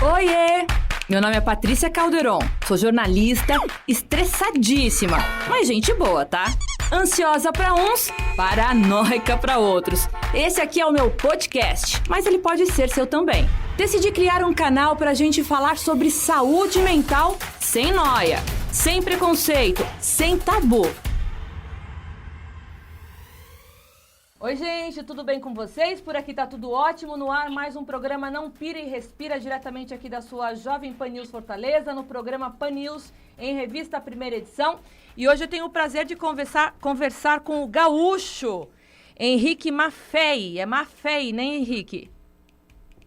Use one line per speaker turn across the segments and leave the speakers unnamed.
Oiê! Meu nome é Patrícia Calderon, sou jornalista, estressadíssima, mas gente boa, tá? Ansiosa pra uns, paranoica pra outros. Esse aqui é o meu podcast, mas ele pode ser seu também. Decidi criar um canal pra gente falar sobre saúde mental sem noia, sem preconceito, sem tabu. Oi, gente, tudo bem com vocês? Por aqui tá tudo ótimo. No ar, mais um programa Não Pira e Respira, diretamente aqui da sua Jovem Pan News Fortaleza, no programa Pan News em Revista, primeira edição. E hoje eu tenho o prazer de conversar com o gaúcho, Henrique Maffei. É Maffei, né, Henrique?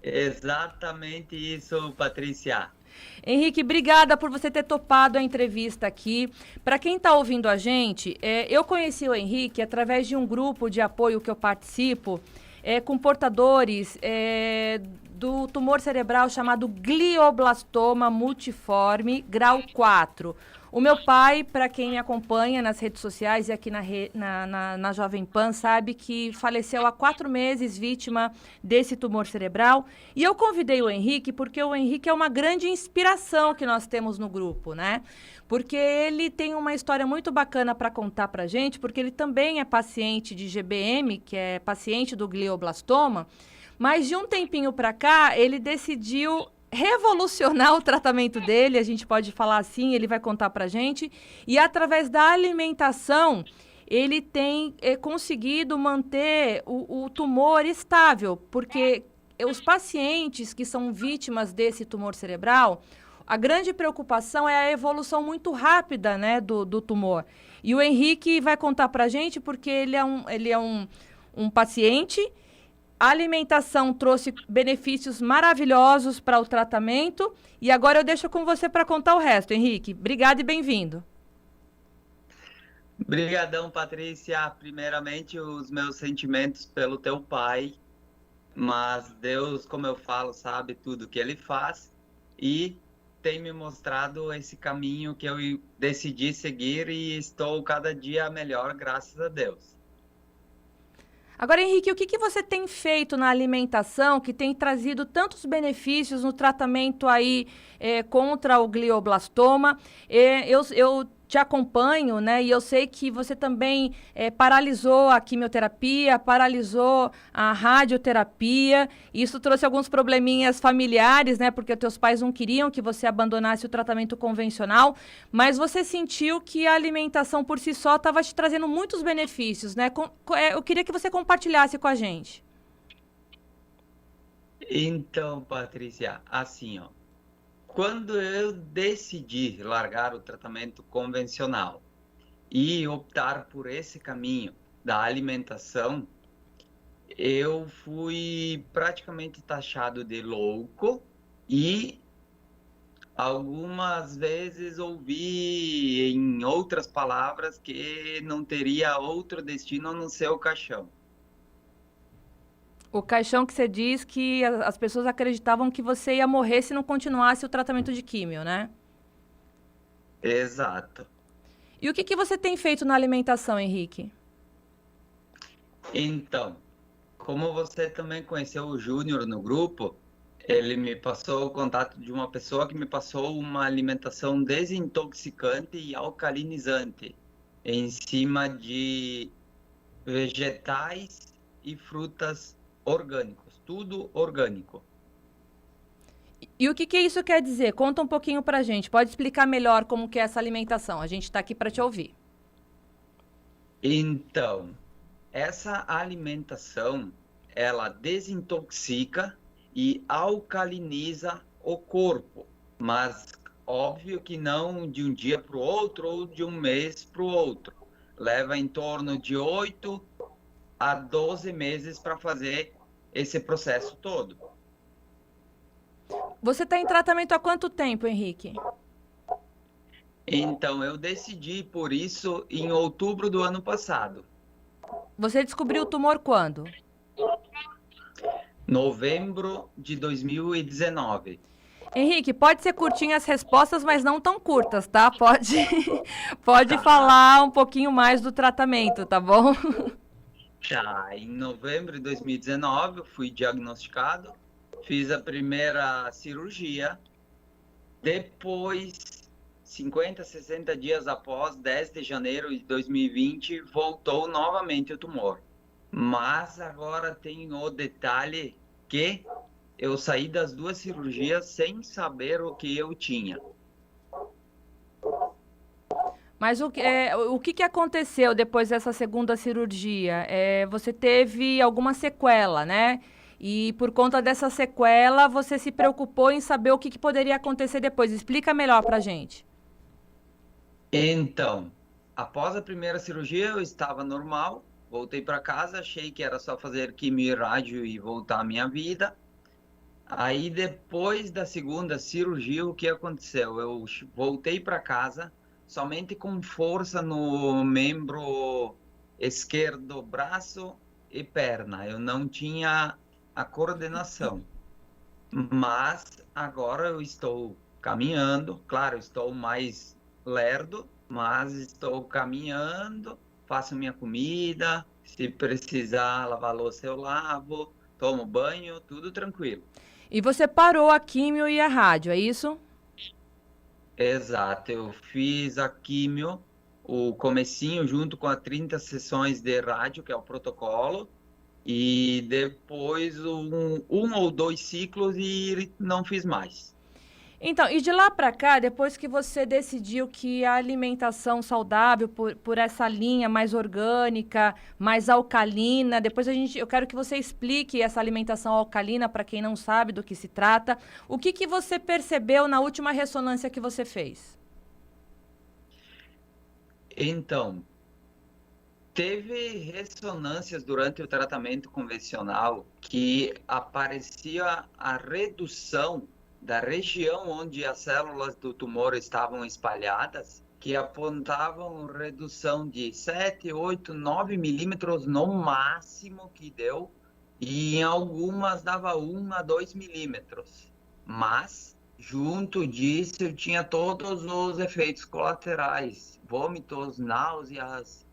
Exatamente isso, Patrícia.
Henrique, obrigada por você ter topado a entrevista aqui. Para quem está ouvindo a gente, eu conheci o Henrique através de um grupo de apoio que eu participo, com portadores do tumor cerebral chamado glioblastoma multiforme, grau 4. O meu pai, para quem me acompanha nas redes sociais e aqui na Jovem Pan, sabe que faleceu há 4 meses vítima desse tumor cerebral. E eu convidei o Henrique porque o Henrique é uma grande inspiração que nós temos no grupo, né? Porque ele tem uma história muito bacana para contar para a gente, porque ele também é paciente de GBM, que é paciente do glioblastoma, mas de um tempinho para cá ele decidiu revolucionar o tratamento dele, a gente pode falar assim, ele vai contar pra gente, e através da alimentação ele tem conseguido manter o tumor estável, porque os pacientes que são vítimas desse tumor cerebral, a grande preocupação é a evolução muito rápida, né, do tumor. E o Henrique vai contar pra gente porque ele é um paciente. A alimentação trouxe benefícios maravilhosos para o tratamento e agora eu deixo com você para contar o resto, Henrique. Obrigada e bem-vindo.
Obrigadão, Patrícia. Primeiramente, os meus sentimentos pelo teu pai, mas Deus, como eu falo, sabe tudo que ele faz e tem me mostrado esse caminho que eu decidi seguir e estou cada dia melhor, graças a Deus.
Agora, Henrique, o que você tem feito na alimentação que tem trazido tantos benefícios no tratamento aí contra o glioblastoma? Eu te acompanho, né? E eu sei que você também paralisou a quimioterapia, paralisou a radioterapia. Isso trouxe alguns probleminhas familiares, né? Porque teus pais não queriam que você abandonasse o tratamento convencional. Mas você sentiu que a alimentação por si só estava te trazendo muitos benefícios, né? Eu queria que você compartilhasse com a gente.
Então, Patrícia, assim, ó. Quando eu decidi largar o tratamento convencional e optar por esse caminho da alimentação, eu fui praticamente taxado de louco e algumas vezes ouvi em outras palavras que não teria outro destino a não ser o caixão.
O caixão que você diz que as pessoas acreditavam que você ia morrer se não continuasse o tratamento de químio, né?
Exato.
E o que você tem feito na alimentação, Henrique?
Então, como você também conheceu o Júnior no grupo, ele me passou o contato de uma pessoa que me passou uma alimentação desintoxicante e alcalinizante em cima de vegetais e frutas orgânicos, tudo orgânico.
E o que isso quer dizer? Conta um pouquinho pra gente. Pode explicar melhor como que é essa alimentação? A gente está aqui para te ouvir.
Então, essa alimentação, ela desintoxica e alcaliniza o corpo, mas óbvio que não de um dia para o outro ou de um mês para o outro. Leva em torno de 8 a 12 meses para fazer esse processo todo.
Você está em tratamento há quanto tempo, Henrique?
Então, eu decidi por isso em outubro do ano passado.
Você descobriu o tumor quando?
Novembro de 2019.
Henrique, pode ser curtinha as respostas, mas não tão curtas, tá? Pode falar um pouquinho mais do tratamento, tá bom?
Em novembro de 2019 eu fui diagnosticado fiz a primeira cirurgia, depois, 50, 60 dias após, 10 de janeiro de 2020, voltou novamente o tumor. Mas agora tem o detalhe que eu saí das duas cirurgias sem saber o que eu tinha.
Mas o que aconteceu depois dessa segunda cirurgia? Você teve alguma sequela, né? E por conta dessa sequela, você se preocupou em saber o que poderia acontecer depois. Explica melhor pra gente.
Então, após a primeira cirurgia, eu estava normal, voltei para casa, achei que era só fazer quimio e rádio e voltar à minha vida. Aí, depois da segunda cirurgia, o que aconteceu? Eu voltei para casa somente com força no membro esquerdo, braço e perna. Eu não tinha a coordenação. Mas agora eu estou caminhando, claro, estou mais lerdo, mas estou caminhando, faço minha comida, se precisar lavar a louça eu lavo, tomo banho, tudo tranquilo.
E você parou a químio e a rádio, é isso?
Exato, eu fiz a químio, o comecinho junto com as 30 sessões de rádio, que é o protocolo, e depois um ou dois ciclos e não fiz mais.
Então, e de lá para cá, depois que você decidiu que a alimentação saudável, por essa linha mais orgânica, mais alcalina, eu quero que você explique essa alimentação alcalina para quem não sabe do que se trata. O que você percebeu na última ressonância que você fez?
Então, teve ressonâncias durante o tratamento convencional que aparecia a redução da região onde as células do tumor estavam espalhadas, que apontavam redução de 7, 8, 9 milímetros no máximo que deu, e em algumas dava 1 a 2 milímetros. Mas, junto disso, eu tinha todos os efeitos colaterais, vômitos, náuseas,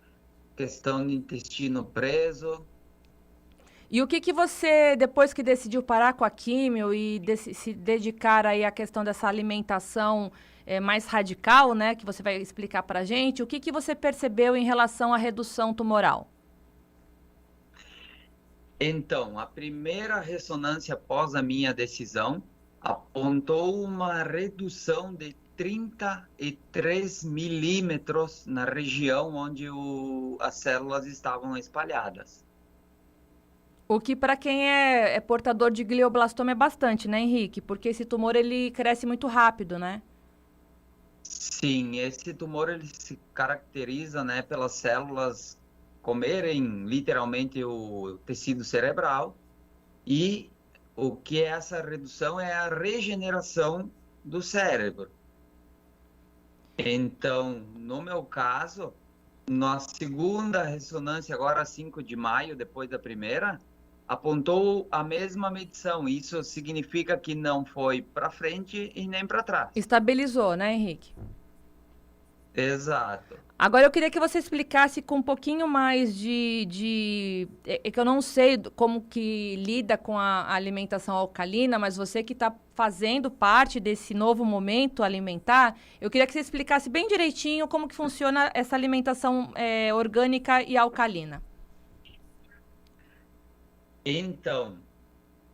questão de intestino preso.
E o que você, depois que decidiu parar com a químio e se dedicar aí à questão dessa alimentação mais radical, né, que você vai explicar para a gente, o que você percebeu em relação à redução tumoral?
Então, a primeira ressonância após a minha decisão apontou uma redução de 33 milímetros na região onde as células estavam espalhadas.
O que para quem é portador de glioblastoma é bastante, né, Henrique? Porque esse tumor ele cresce muito rápido, né?
Sim, esse tumor ele se caracteriza, né, pelas células comerem literalmente o tecido cerebral, e o que é essa redução é a regeneração do cérebro. Então, no meu caso, na segunda ressonância, agora 5 de maio, depois da primeira, apontou a mesma medição. Isso significa que não foi para frente e nem para trás.
Estabilizou, né, Henrique?
Exato.
Agora eu queria que você explicasse com um pouquinho mais é que eu não sei como que lida com a alimentação alcalina, mas você que está fazendo parte desse novo momento alimentar, eu queria que você explicasse bem direitinho como que funciona essa alimentação orgânica e alcalina.
Então,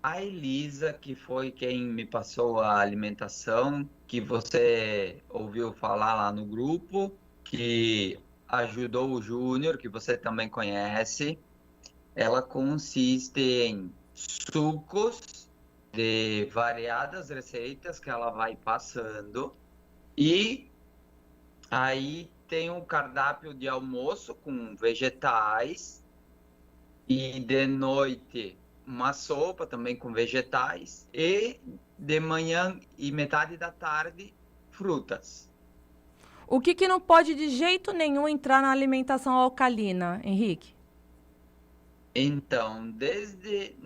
a Elisa, que foi quem me passou a alimentação, que você ouviu falar lá no grupo, que ajudou o Júnior, que você também conhece, ela consiste em sucos de variadas receitas que ela vai passando, e aí tem um cardápio de almoço com vegetais, e de noite uma sopa também com vegetais, e de manhã e metade da tarde frutas.
O que não pode de jeito nenhum entrar na alimentação alcalina, Henrique?
Então, desde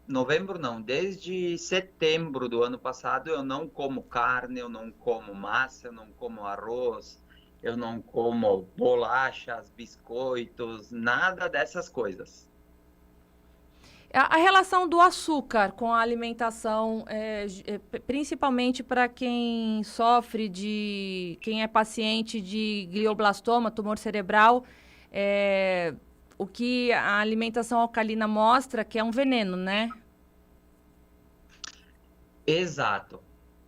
novembro não, desde setembro do ano passado eu não como carne, eu não como massa, eu não como arroz, eu não como bolachas, biscoitos, nada dessas coisas.
A relação do açúcar com a alimentação, principalmente para quem quem é paciente de glioblastoma, tumor cerebral, o que a alimentação alcalina mostra que é um veneno, né?
Exato.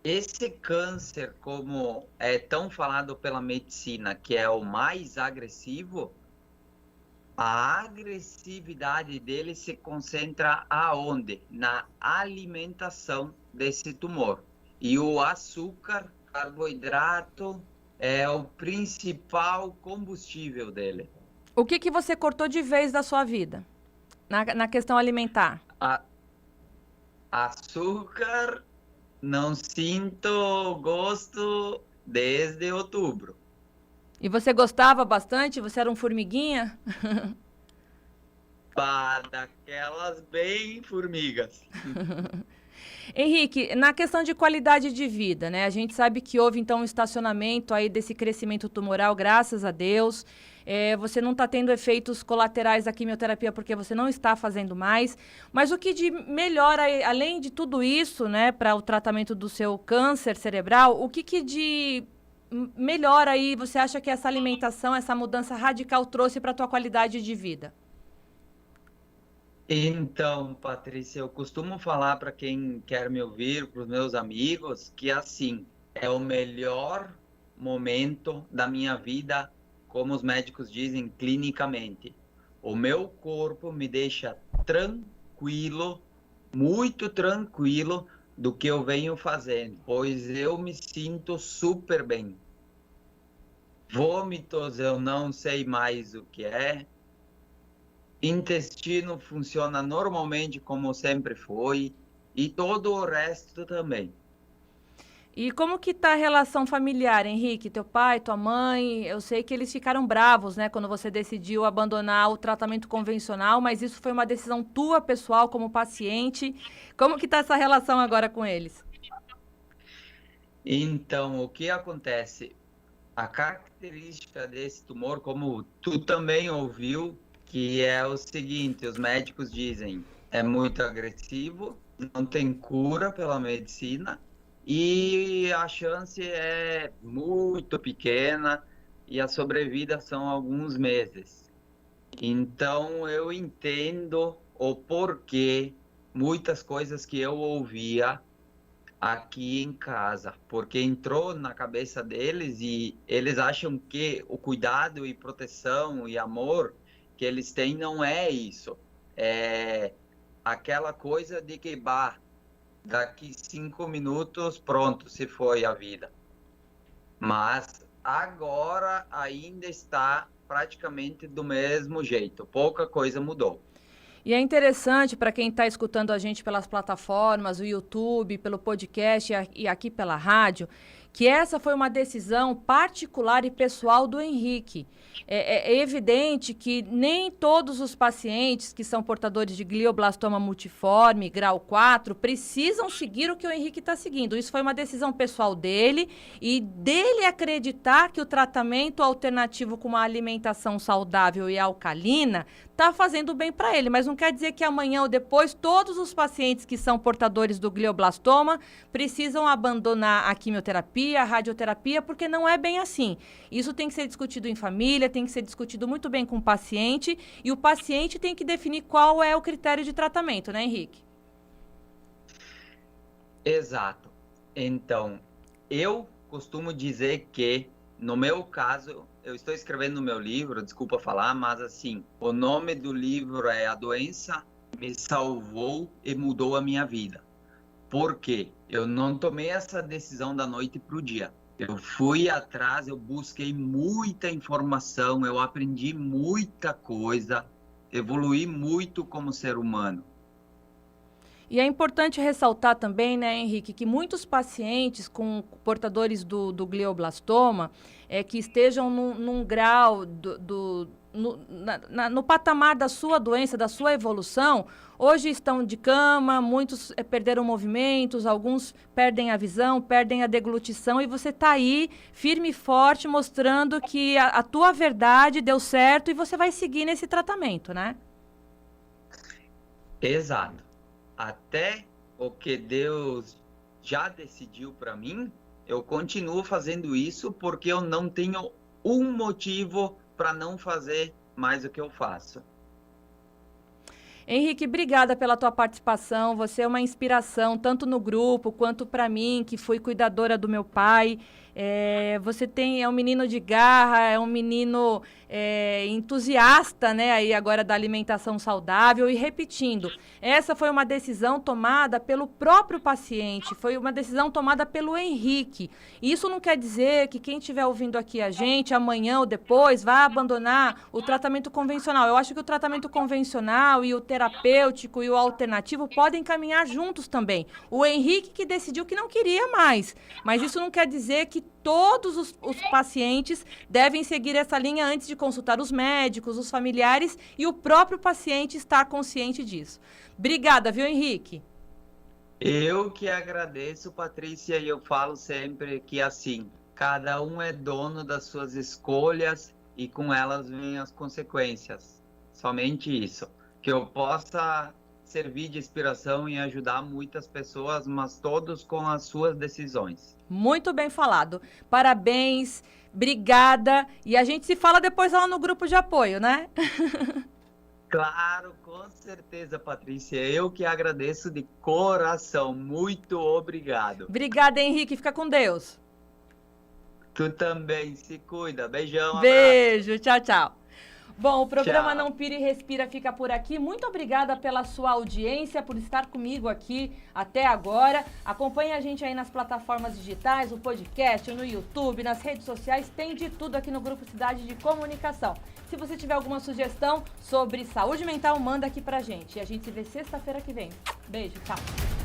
Esse câncer, como é tão falado pela medicina, que é o mais agressivo, a agressividade dele se concentra aonde? Na alimentação desse tumor. E o açúcar, carboidrato, é o principal combustível dele.
O que você cortou de vez da sua vida, na questão alimentar?
Açúcar, não sinto gosto desde outubro.
E você gostava bastante? Você era um formiguinha?
Daquelas bem formigas.
Henrique, na questão de qualidade de vida, né? A gente sabe que houve, então, um estacionamento aí desse crescimento tumoral, graças a Deus. Você não está tendo efeitos colaterais da quimioterapia porque você não está fazendo mais. Mas o que de melhor, além de tudo isso, né, para o tratamento do seu câncer cerebral, o que de melhor aí você acha que essa alimentação, essa mudança radical trouxe para a tua qualidade de vida?
Então, Patrícia, eu costumo falar para quem quer me ouvir, para os meus amigos, que assim, é o melhor momento da minha vida, como os médicos dizem, clinicamente. O meu corpo me deixa tranquilo, muito tranquilo do que eu venho fazendo, pois eu me sinto super bem. Vômitos, eu não sei mais o que é. Intestino funciona normalmente como sempre foi e todo o resto também.
E como que tá a relação familiar, Henrique? Teu pai, tua mãe, eu sei que eles ficaram bravos, né, quando você decidiu abandonar o tratamento convencional, mas isso foi uma decisão tua, pessoal, como paciente. Como que tá essa relação agora com eles?
Então, o que acontece? A característica desse tumor, como tu também ouviu, que é o seguinte, os médicos dizem, é muito agressivo, não tem cura pela medicina e a chance é muito pequena e a sobrevida são alguns meses. Então eu entendo o porquê muitas coisas que eu ouvia aqui em casa, porque entrou na cabeça deles e eles acham que o cuidado e proteção e amor que eles têm não é isso. É aquela coisa de que, daqui 5 minutos, pronto, se foi a vida. Mas agora ainda está praticamente do mesmo jeito, pouca coisa mudou.
E é interessante para quem está escutando a gente pelas plataformas, o YouTube, pelo podcast e aqui pela rádio, que essa foi uma decisão particular e pessoal do Henrique. É evidente que nem todos os pacientes que são portadores de glioblastoma multiforme, grau 4, precisam seguir o que o Henrique está seguindo. Isso foi uma decisão pessoal dele e dele acreditar que o tratamento alternativo com uma alimentação saudável e alcalina está fazendo bem para ele, mas não quer dizer que amanhã ou depois todos os pacientes que são portadores do glioblastoma precisam abandonar a quimioterapia, a radioterapia, porque não é bem assim. Isso tem que ser discutido em família, tem que ser discutido muito bem com o paciente e o paciente tem que definir qual é o critério de tratamento, né, Henrique?
Exato. Então, eu costumo dizer que, no meu caso, eu estou escrevendo no meu livro, desculpa falar, mas assim, o nome do livro é A Doença Me Salvou e Mudou a Minha Vida. Por quê? Eu não tomei essa decisão da noite para o dia. Eu fui atrás, eu busquei muita informação, eu aprendi muita coisa, evoluí muito como ser humano.
E é importante ressaltar também, né, Henrique, que muitos pacientes com portadores do glioblastoma que estejam num grau no patamar da sua doença, da sua evolução, hoje estão de cama, muitos perderam movimentos, alguns perdem a visão, perdem a deglutição, e você está aí, firme e forte, mostrando que a tua verdade deu certo e você vai seguir nesse tratamento, né?
Exato. Até o que Deus já decidiu para mim, eu continuo fazendo isso porque eu não tenho um motivo para não fazer mais o que eu faço.
Henrique, obrigada pela tua participação. Você é uma inspiração, tanto no grupo quanto para mim, que fui cuidadora do meu pai. Você é um menino de garra, é um menino entusiasta, né, aí agora da alimentação saudável. E repetindo, essa foi uma decisão tomada pelo próprio paciente, foi uma decisão tomada pelo Henrique. Isso não quer dizer que quem estiver ouvindo aqui a gente, amanhã ou depois, vai abandonar o tratamento convencional. Eu acho que o tratamento convencional e o terapêutico e o alternativo podem caminhar juntos também. O Henrique que decidiu que não queria mais, mas isso não quer dizer que todos os pacientes devem seguir essa linha antes de consultar os médicos, os familiares e o próprio paciente estar consciente disso. Obrigada, viu, Henrique?
Eu que agradeço, Patrícia, e eu falo sempre que assim, cada um é dono das suas escolhas e com elas vêm as consequências. Somente isso. Que eu possa servir de inspiração e ajudar muitas pessoas, mas todos com as suas decisões.
Muito bem falado. Parabéns, obrigada. E a gente se fala depois lá no grupo de apoio, né?
Claro, com certeza, Patrícia. Eu que agradeço de coração. Muito obrigado.
Obrigada, Henrique. Fica com Deus.
Tu também se cuida. Beijão,
beijo. Tchau, tchau. Bom, o programa
Tchau.
Não Pira e Respira fica por aqui. Muito obrigada pela sua audiência, por estar comigo aqui até agora. Acompanhe a gente aí nas plataformas digitais, no podcast, no YouTube, nas redes sociais. Tem de tudo aqui no Grupo Cidade de Comunicação. Se você tiver alguma sugestão sobre saúde mental, manda aqui pra gente. E a gente se vê sexta-feira que vem. Beijo, tchau.